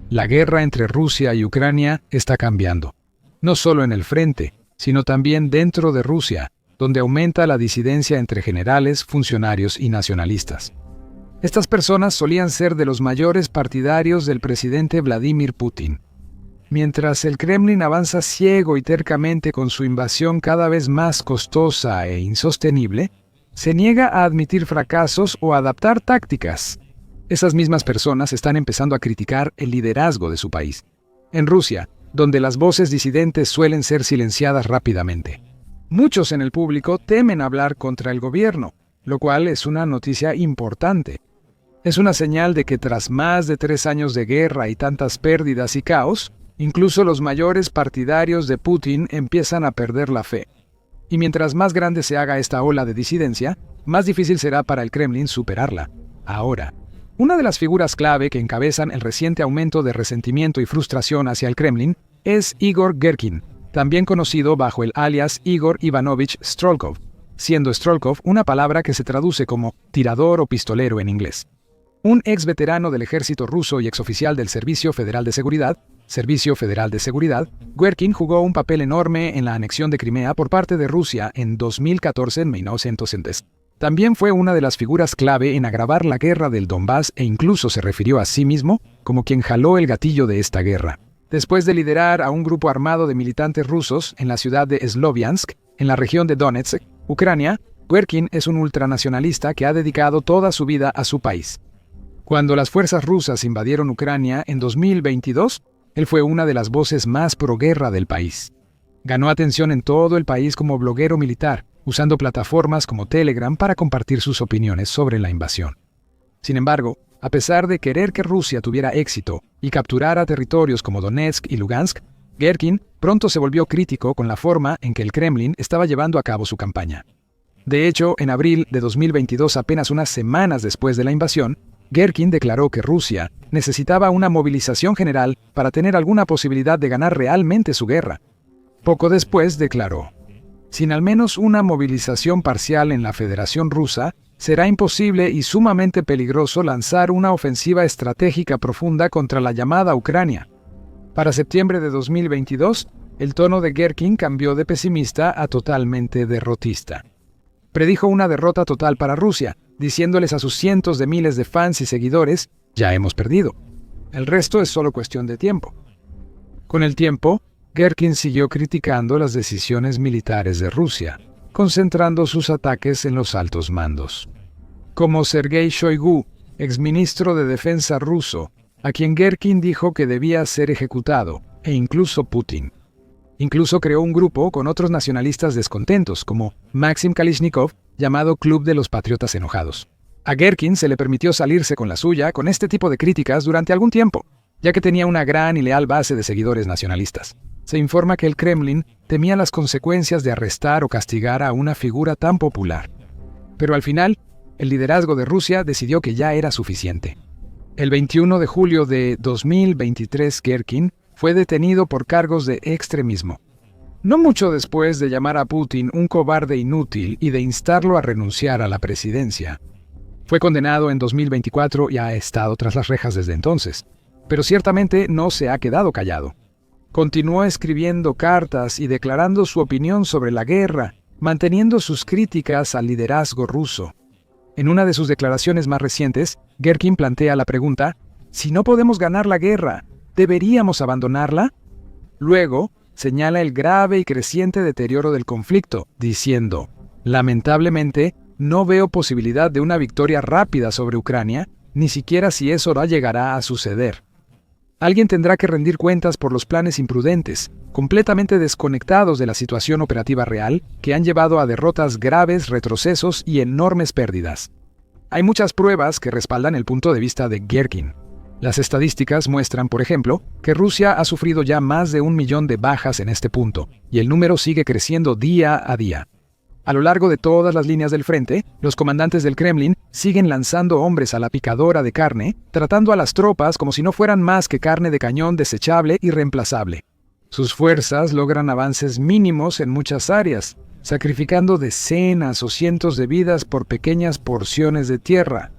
La guerra entre Rusia y Ucrania está cambiando. No solo en el frente, sino también dentro de Rusia, donde aumenta la disidencia entre generales, funcionarios y nacionalistas. Estas personas solían ser de los mayores partidarios del presidente Vladimir Putin. Mientras el Kremlin avanza ciego y tercamente con su invasión cada vez más costosa e insostenible, se niega a admitir fracasos o a adaptar tácticas. Esas mismas personas están empezando a criticar el liderazgo de su país. En Rusia, donde las voces disidentes suelen ser silenciadas rápidamente. Muchos en el público temen hablar contra el gobierno, lo cual es una noticia importante. Es una señal de que tras más de 3 años de guerra y tantas pérdidas y caos, incluso los mayores partidarios de Putin empiezan a perder la fe. Y mientras más grande se haga esta ola de disidencia, más difícil será para el Kremlin superarla. Ahora, una de las figuras clave que encabezan el reciente aumento de resentimiento y frustración hacia el Kremlin es Igor Girkin, también conocido bajo el alias Igor Ivanovich Strelkov, siendo Strelkov una palabra que se traduce como tirador o pistolero en inglés. Un ex veterano del ejército ruso y exoficial del Servicio Federal de Seguridad, Girkin jugó un papel enorme en la anexión de Crimea por parte de Rusia en 2014 en 1900. También fue una de las figuras clave en agravar la guerra del Donbass e incluso se refirió a sí mismo como quien jaló el gatillo de esta guerra. Después de liderar a un grupo armado de militantes rusos en la ciudad de Sloviansk, en la región de Donetsk, Ucrania, Girkin es un ultranacionalista que ha dedicado toda su vida a su país. Cuando las fuerzas rusas invadieron Ucrania en 2022, él fue una de las voces más pro-guerra del país. Ganó atención en todo el país como bloguero militar, usando plataformas como Telegram para compartir sus opiniones sobre la invasión. Sin embargo, a pesar de querer que Rusia tuviera éxito y capturara territorios como Donetsk y Lugansk, Girkin pronto se volvió crítico con la forma en que el Kremlin estaba llevando a cabo su campaña. De hecho, en abril de 2022, apenas unas semanas después de la invasión, Girkin declaró que Rusia necesitaba una movilización general para tener alguna posibilidad de ganar realmente su guerra. Poco después declaró: sin al menos una movilización parcial en la Federación Rusa, será imposible y sumamente peligroso lanzar una ofensiva estratégica profunda contra la llamada Ucrania. Para septiembre de 2022, el tono de Girkin cambió de pesimista a totalmente derrotista. Predijo una derrota total para Rusia, diciéndoles a sus cientos de miles de fans y seguidores: ya hemos perdido. El resto es solo cuestión de tiempo. Con el tiempo, Girkin siguió criticando las decisiones militares de Rusia, concentrando sus ataques en los altos mandos. Como Sergei Shoigu, exministro de Defensa ruso, a quien Girkin dijo que debía ser ejecutado, e incluso Putin. Incluso creó un grupo con otros nacionalistas descontentos, como Maxim Kalishnikov, llamado Club de los Patriotas Enojados. A Girkin se le permitió salirse con la suya con este tipo de críticas durante algún tiempo, ya que tenía una gran y leal base de seguidores nacionalistas. Se informa que el Kremlin temía las consecuencias de arrestar o castigar a una figura tan popular. Pero al final, el liderazgo de Rusia decidió que ya era suficiente. El 21 de julio de 2023, Girkin fue detenido por cargos de extremismo. No mucho después de llamar a Putin un cobarde inútil y de instarlo a renunciar a la presidencia. Fue condenado en 2024 y ha estado tras las rejas desde entonces. Pero ciertamente no se ha quedado callado. Continuó escribiendo cartas y declarando su opinión sobre la guerra, manteniendo sus críticas al liderazgo ruso. En una de sus declaraciones más recientes, Girkin plantea la pregunta: si no podemos ganar la guerra, ¿deberíamos abandonarla? Luego, señala el grave y creciente deterioro del conflicto, diciendo: lamentablemente, no veo posibilidad de una victoria rápida sobre Ucrania, ni siquiera si eso no llegará a suceder. Alguien tendrá que rendir cuentas por los planes imprudentes, completamente desconectados de la situación operativa real, que han llevado a derrotas graves, retrocesos y enormes pérdidas. Hay muchas pruebas que respaldan el punto de vista de Girkin. Las estadísticas muestran, por ejemplo, que Rusia ha sufrido ya más de 1 millón de bajas en este punto, y el número sigue creciendo día a día. A lo largo de todas las líneas del frente, los comandantes del Kremlin siguen lanzando hombres a la picadora de carne, tratando a las tropas como si no fueran más que carne de cañón desechable y reemplazable. Sus fuerzas logran avances mínimos en muchas áreas, sacrificando decenas o cientos de vidas por pequeñas porciones de tierra.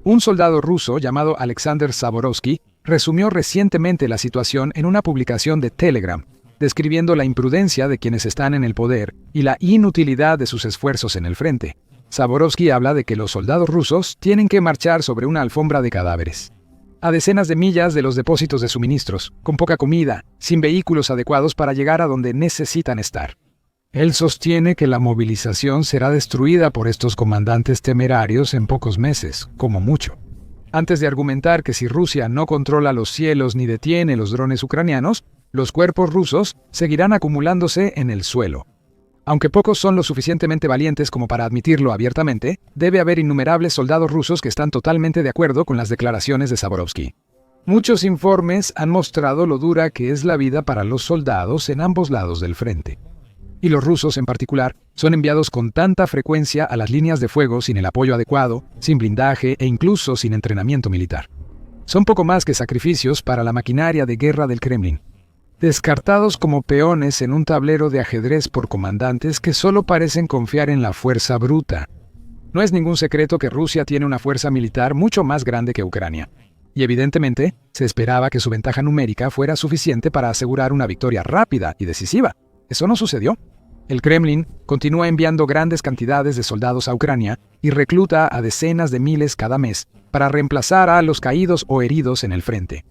Un soldado ruso llamado Alexander Zaborowski resumió recientemente la situación en una publicación de Telegram, describiendo la imprudencia de quienes están en el poder y la inutilidad de sus esfuerzos en el frente. Zaborovsky habla de que los soldados rusos tienen que marchar sobre una alfombra de cadáveres, a decenas de millas de los depósitos de suministros, con poca comida, sin vehículos adecuados para llegar a donde necesitan estar. Él sostiene que la movilización será destruida por estos comandantes temerarios en pocos meses, como mucho. Antes de argumentar que si Rusia no controla los cielos ni detiene los drones ucranianos, los cuerpos rusos seguirán acumulándose en el suelo. Aunque pocos son lo suficientemente valientes como para admitirlo abiertamente, debe haber innumerables soldados rusos que están totalmente de acuerdo con las declaraciones de Zaborovsky. Muchos informes han mostrado lo dura que es la vida para los soldados en ambos lados del frente. Y los rusos en particular son enviados con tanta frecuencia a las líneas de fuego sin el apoyo adecuado, sin blindaje e incluso sin entrenamiento militar. Son poco más que sacrificios para la maquinaria de guerra del Kremlin, descartados como peones en un tablero de ajedrez por comandantes que solo parecen confiar en la fuerza bruta. No es ningún secreto que Rusia tiene una fuerza militar mucho más grande que Ucrania, y evidentemente se esperaba que su ventaja numérica fuera suficiente para asegurar una victoria rápida y decisiva. Eso no sucedió. El Kremlin continúa enviando grandes cantidades de soldados a Ucrania y recluta a decenas de miles cada mes para reemplazar a los caídos o heridos en el frente.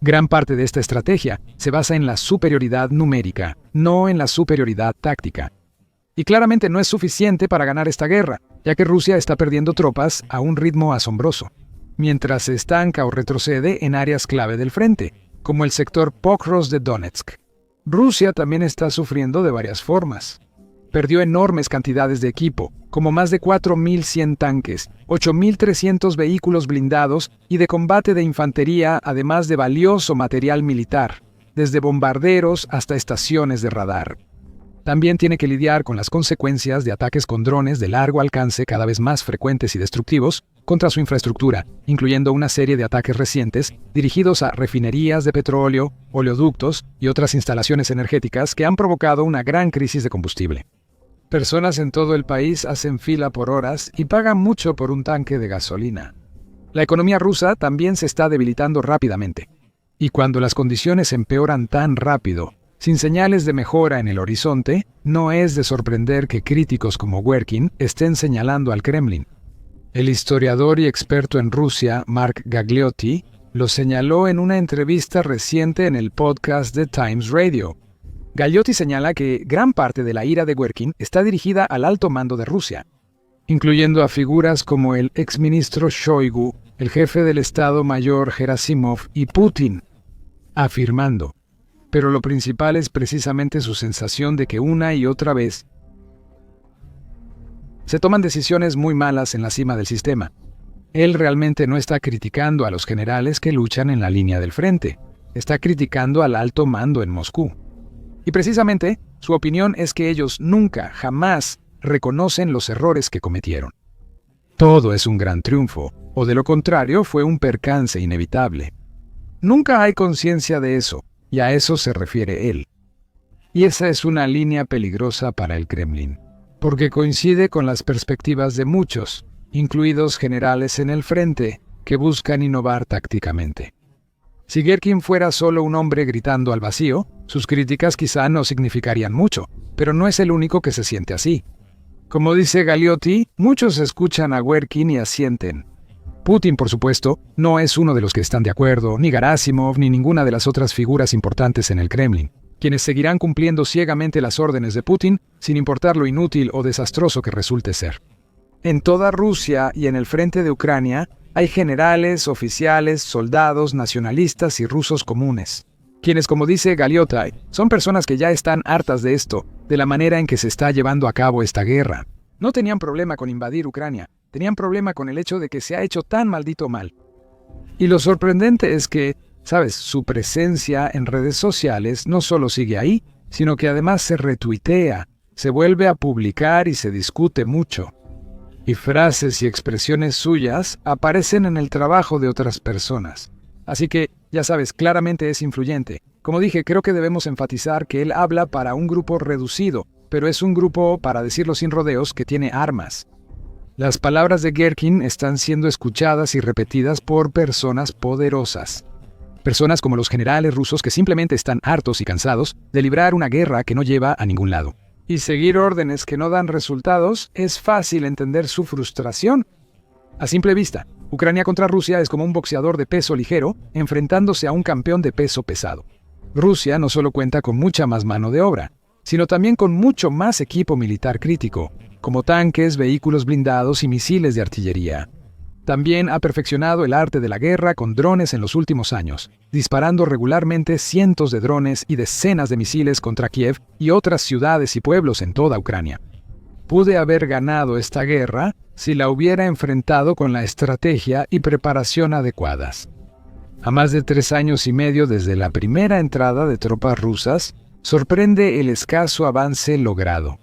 Gran parte de esta estrategia se basa en la superioridad numérica, no en la superioridad táctica. Y claramente no es suficiente para ganar esta guerra, ya que Rusia está perdiendo tropas a un ritmo asombroso, mientras se estanca o retrocede en áreas clave del frente, como el sector Pokrovsk de Donetsk. Rusia también está sufriendo de varias formas. Perdió enormes cantidades de equipo, como más de 4.100 tanques, 8.300 vehículos blindados y de combate de infantería, además de valioso material militar, desde bombarderos hasta estaciones de radar. También tiene que lidiar con las consecuencias de ataques con drones de largo alcance cada vez más frecuentes y destructivos contra su infraestructura, incluyendo una serie de ataques recientes dirigidos a refinerías de petróleo, oleoductos y otras instalaciones energéticas que han provocado una gran crisis de combustible. Personas en todo el país hacen fila por horas y pagan mucho por un tanque de gasolina. La economía rusa también se está debilitando rápidamente. Y cuando las condiciones empeoran tan rápido, sin señales de mejora en el horizonte, no es de sorprender que críticos como Werkin estén señalando al Kremlin. El historiador y experto en Rusia, Mark Gagliotti, lo señaló en una entrevista reciente en el podcast de Times Radio. Gagliotti señala que gran parte de la ira de Werkin está dirigida al alto mando de Rusia, incluyendo a figuras como el exministro Shoigu, el jefe del Estado Mayor Gerasimov y Putin, afirmando: pero lo principal es precisamente su sensación de que una y otra vez se toman decisiones muy malas en la cima del sistema. Él realmente no está criticando a los generales que luchan en la línea del frente, está criticando al alto mando en Moscú. Y precisamente, su opinión es que ellos nunca, jamás reconocen los errores que cometieron. Todo es un gran triunfo, o de lo contrario fue un percance inevitable. Nunca hay conciencia de eso, y a eso se refiere él. Y esa es una línea peligrosa para el Kremlin, porque coincide con las perspectivas de muchos, incluidos generales en el frente, que buscan innovar tácticamente. Si Gerkin fuera solo un hombre gritando al vacío, sus críticas quizá no significarían mucho, pero no es el único que se siente así. Como dice Gagliotti, muchos escuchan a Werkin y asienten. Putin, por supuesto, no es uno de los que están de acuerdo, ni Gerasimov, ni ninguna de las otras figuras importantes en el Kremlin, quienes seguirán cumpliendo ciegamente las órdenes de Putin, sin importar lo inútil o desastroso que resulte ser. En toda Rusia y en el frente de Ucrania, hay generales, oficiales, soldados, nacionalistas y rusos comunes, quienes, como dice Gagliotti, son personas que ya están hartas de esto, de la manera en que se está llevando a cabo esta guerra. No tenían problema con invadir Ucrania, tenían problema con el hecho de que se ha hecho tan maldito mal. Y lo sorprendente es que, ¿sabes?, su presencia en redes sociales no solo sigue ahí, sino que además se retuitea, se vuelve a publicar y se discute mucho. Y frases y expresiones suyas aparecen en el trabajo de otras personas. Así que, ya sabes, claramente es influyente. Como dije, creo que debemos enfatizar que él habla para un grupo reducido, pero es un grupo, para decirlo sin rodeos, que tiene armas. Las palabras de Gerkin están siendo escuchadas y repetidas por personas poderosas. Personas como los generales rusos que simplemente están hartos y cansados de librar una guerra que no lleva a ningún lado. Y seguir órdenes que no dan resultados, es fácil entender su frustración. A simple vista, Ucrania contra Rusia es como un boxeador de peso ligero enfrentándose a un campeón de peso pesado. Rusia no solo cuenta con mucha más mano de obra, sino también con mucho más equipo militar crítico, como tanques, vehículos blindados y misiles de artillería. También ha perfeccionado el arte de la guerra con drones en los últimos años, disparando regularmente cientos de drones y decenas de misiles contra Kiev y otras ciudades y pueblos en toda Ucrania. Pude haber ganado esta guerra si la hubiera enfrentado con la estrategia y preparación adecuadas. A más de 3 años y medio desde la primera entrada de tropas rusas, sorprende el escaso avance logrado.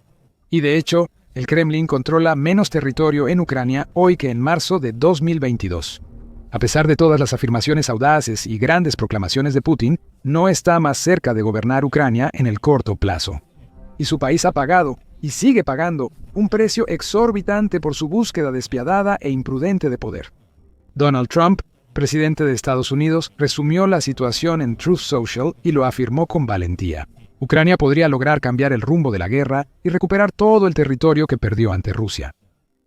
Y de hecho, el Kremlin controla menos territorio en Ucrania hoy que en marzo de 2022. A pesar de todas las afirmaciones audaces y grandes proclamaciones de Putin, no está más cerca de gobernar Ucrania en el corto plazo. Y su país ha pagado, y sigue pagando, un precio exorbitante por su búsqueda despiadada e imprudente de poder. Donald Trump, presidente de Estados Unidos, resumió la situación en Truth Social y lo afirmó con valentía. Ucrania podría lograr cambiar el rumbo de la guerra y recuperar todo el territorio que perdió ante Rusia.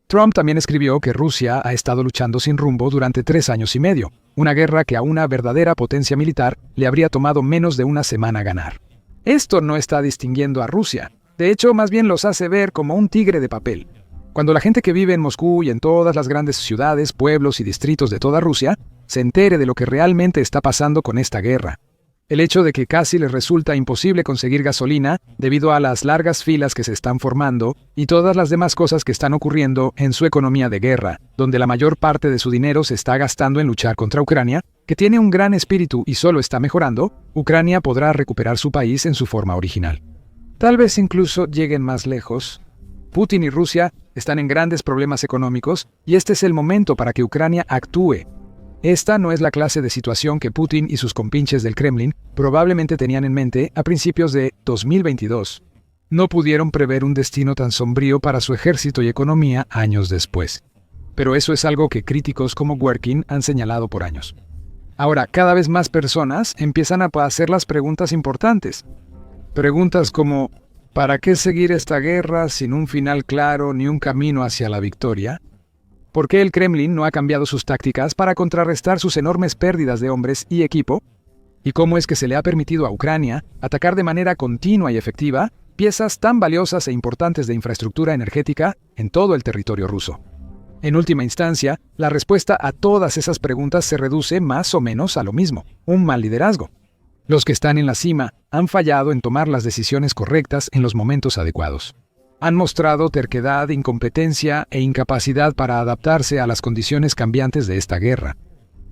Trump también escribió que Rusia ha estado luchando sin rumbo durante 3 años y medio, una guerra que a una verdadera potencia militar le habría tomado menos de una semana ganar. Esto no está distinguiendo a Rusia, de hecho más bien los hace ver como un tigre de papel. Cuando la gente que vive en Moscú y en todas las grandes ciudades, pueblos y distritos de toda Rusia se entere de lo que realmente está pasando con esta guerra. El hecho de que casi les resulta imposible conseguir gasolina debido a las largas filas que se están formando y todas las demás cosas que están ocurriendo en su economía de guerra, donde la mayor parte de su dinero se está gastando en luchar contra Ucrania, que tiene un gran espíritu y solo está mejorando, Ucrania podrá recuperar su país en su forma original. Tal vez incluso lleguen más lejos. Putin y Rusia están en grandes problemas económicos y este es el momento para que Ucrania actúe. Esta no es la clase de situación que Putin y sus compinches del Kremlin probablemente tenían en mente a principios de 2022. No pudieron prever un destino tan sombrío para su ejército y economía años después. Pero eso es algo que críticos como Dworkin han señalado por años. Ahora, cada vez más personas empiezan a hacer las preguntas importantes. Preguntas como, ¿para qué seguir esta guerra sin un final claro ni un camino hacia la victoria? ¿Por qué el Kremlin no ha cambiado sus tácticas para contrarrestar sus enormes pérdidas de hombres y equipo? ¿Y cómo es que se le ha permitido a Ucrania atacar de manera continua y efectiva piezas tan valiosas e importantes de infraestructura energética en todo el territorio ruso? En última instancia, la respuesta a todas esas preguntas se reduce más o menos a lo mismo: un mal liderazgo. Los que están en la cima han fallado en tomar las decisiones correctas en los momentos adecuados. Han mostrado terquedad, incompetencia e incapacidad para adaptarse a las condiciones cambiantes de esta guerra.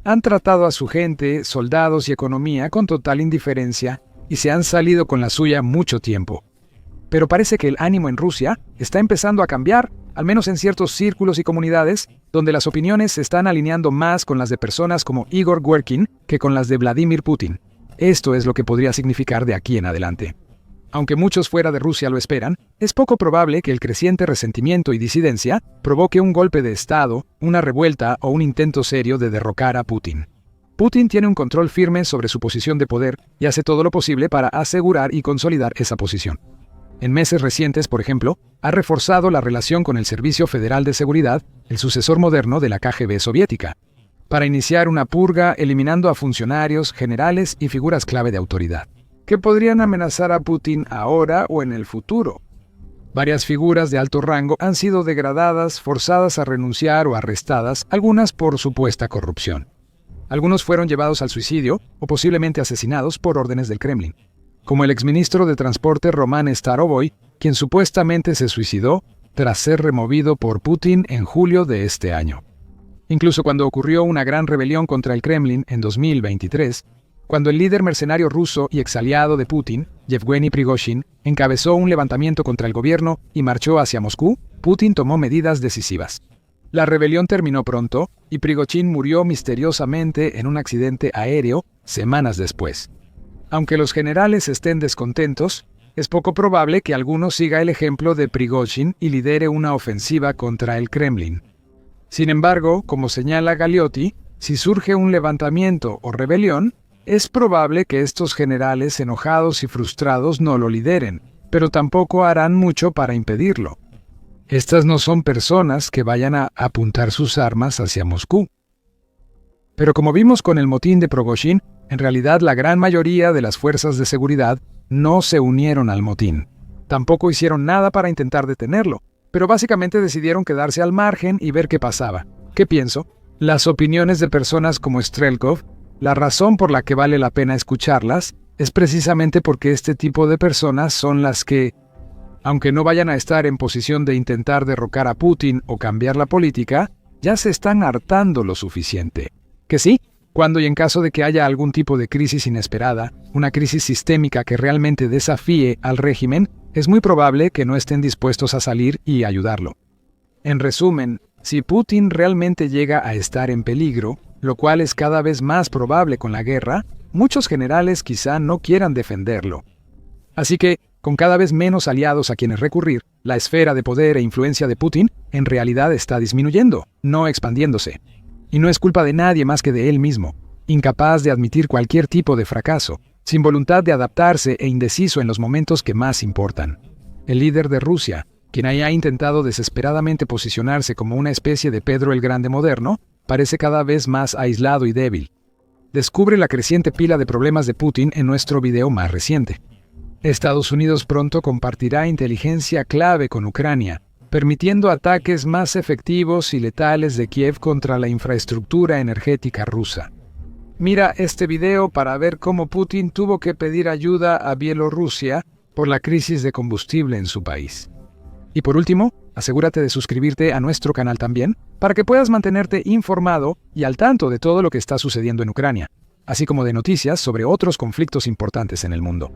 Han tratado a su gente, soldados y economía con total indiferencia y se han salido con la suya mucho tiempo. Pero parece que el ánimo en Rusia está empezando a cambiar, al menos en ciertos círculos y comunidades, donde las opiniones se están alineando más con las de personas como Igor Dworkin que con las de Vladimir Putin. Esto es lo que podría significar de aquí en adelante. Aunque muchos fuera de Rusia lo esperan, es poco probable que el creciente resentimiento y disidencia provoque un golpe de Estado, una revuelta o un intento serio de derrocar a Putin. Putin tiene un control firme sobre su posición de poder y hace todo lo posible para asegurar y consolidar esa posición. En meses recientes, por ejemplo, ha reforzado la relación con el Servicio Federal de Seguridad, el sucesor moderno de la KGB soviética, para iniciar una purga eliminando a funcionarios, generales y figuras clave de autoridad, que podrían amenazar a Putin ahora o en el futuro. Varias figuras de alto rango han sido degradadas, forzadas a renunciar o arrestadas, algunas por supuesta corrupción. Algunos fueron llevados al suicidio o posiblemente asesinados por órdenes del Kremlin, como el exministro de Transporte Roman Starovoy, quien supuestamente se suicidó tras ser removido por Putin en julio de este año. Incluso cuando ocurrió una gran rebelión contra el Kremlin en 2023, cuando el líder mercenario ruso y exaliado de Putin, Yevgeny Prigozhin, encabezó un levantamiento contra el gobierno y marchó hacia Moscú, Putin tomó medidas decisivas. La rebelión terminó pronto y Prigozhin murió misteriosamente en un accidente aéreo semanas después. Aunque los generales estén descontentos, es poco probable que alguno siga el ejemplo de Prigozhin y lidere una ofensiva contra el Kremlin. Sin embargo, como señala Galeotti, si surge un levantamiento o rebelión, Es probable que estos generales enojados y frustrados no lo lideren, pero tampoco harán mucho para impedirlo. Estas no son personas que vayan a apuntar sus armas hacia Moscú. Pero como vimos con el motín de Prigozhin, en realidad la gran mayoría de las fuerzas de seguridad no se unieron al motín. Tampoco hicieron nada para intentar detenerlo, pero básicamente decidieron quedarse al margen y ver qué pasaba. ¿Qué pienso? Las opiniones de personas como Strelkov, la razón por la que vale la pena escucharlas, es precisamente porque este tipo de personas son las que, aunque no vayan a estar en posición de intentar derrocar a Putin o cambiar la política, ya se están hartando lo suficiente. Que sí, cuando y en caso de que haya algún tipo de crisis inesperada, una crisis sistémica que realmente desafíe al régimen, es muy probable que no estén dispuestos a salir y ayudarlo. En resumen, si Putin realmente llega a estar en peligro, lo cual es cada vez más probable con la guerra, muchos generales quizá no quieran defenderlo. Así que, con cada vez menos aliados a quienes recurrir, la esfera de poder e influencia de Putin en realidad está disminuyendo, no expandiéndose. Y no es culpa de nadie más que de él mismo, incapaz de admitir cualquier tipo de fracaso, sin voluntad de adaptarse e indeciso en los momentos que más importan. El líder de Rusia, quien haya intentado desesperadamente posicionarse como una especie de Pedro el Grande moderno, parece cada vez más aislado y débil. Descubre la creciente pila de problemas de Putin en nuestro video más reciente. Estados Unidos pronto compartirá inteligencia clave con Ucrania, permitiendo ataques más efectivos y letales de Kiev contra la infraestructura energética rusa. Mira este video para ver cómo Putin tuvo que pedir ayuda a Bielorrusia por la crisis de combustible en su país. Y por último, asegúrate de suscribirte a nuestro canal también, para que puedas mantenerte informado y al tanto de todo lo que está sucediendo en Ucrania, así como de noticias sobre otros conflictos importantes en el mundo.